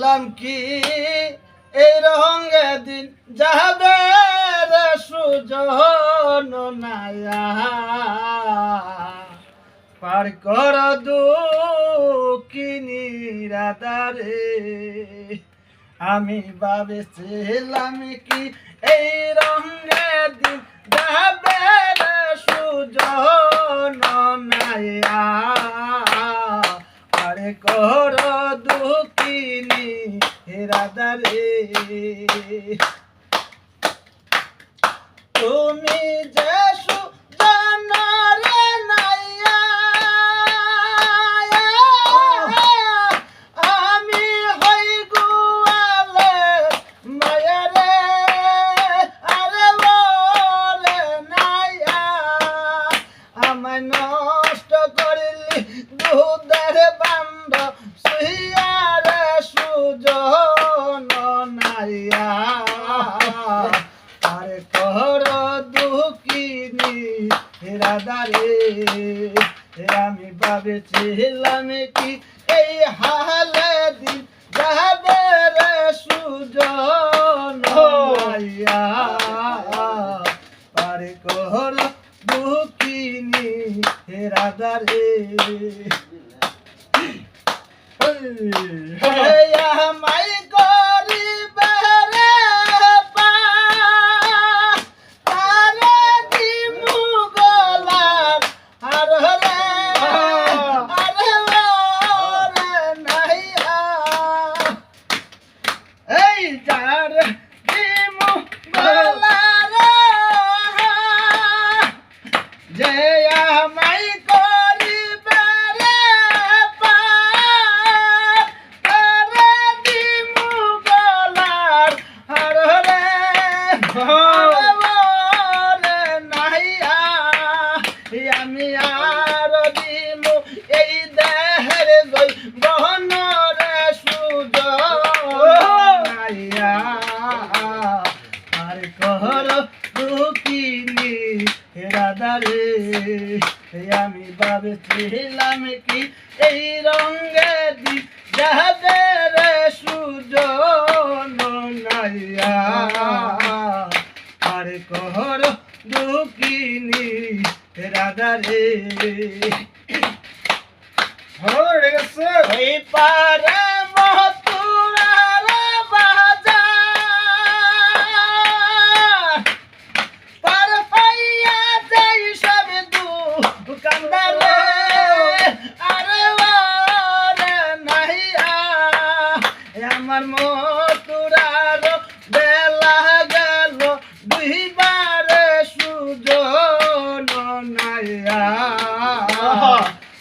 ভাবছিলাম কি এই রঙে দিন যাবে রে সুজন নায়া পার কর দুঃখিনী রাধারে আমি ভাবছিলাম কি এই রঙে দিন যাবে রে সুজন নায়া পার কর দুঃখিনী রাধারে তুমি যে সুজন রে নাইয়া আমি হই গুয়ালে মায়া রে আরে বলে নাইয়া আমায় নষ্ট করিলি দুধের বান্ড সুইয়া রে সুজন নাইয়া আরে কর দুঃখিনী রাধারে আমি ভাবছিলাম কি এই হালে দিন যাবে রে সুজন নাইয়া আরে কর দুঃখিনী রাধারে আমায় করিবে রে পারে দিমু গলার আর রে আরে রে নাইয়া এই যার দিমু গলার যে আমায় করিবে রে পারে দিমু গলার আর রে আমি আর দিমু এই দেহের জয় বহনরে সুজন নাইয়া আর কর দুঃখিনী রাধারে আমি ভাবছিলাম কি এই রঙে দি যাবে রে সুজন নাইয়া আর কর দুঃখিনী রাধারে ওই পারে মথুরার বাজার পার পাইয়া যাই সব দোকানদারে আরে ওরে নাইয়া আমার মথুরার বেলা গেল দুইবারে সুজন নাইয়া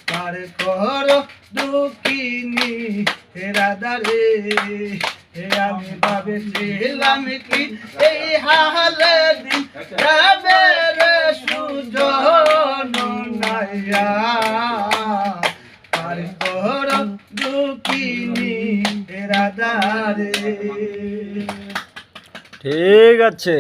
পার কর দুঃখিনী রাধারে আমি ভাবছিলাম কি এই হালে দিন যাবে রে সুজন নাইয়া পার কর দুঃখিনী রাধারে। ঠিক আছে।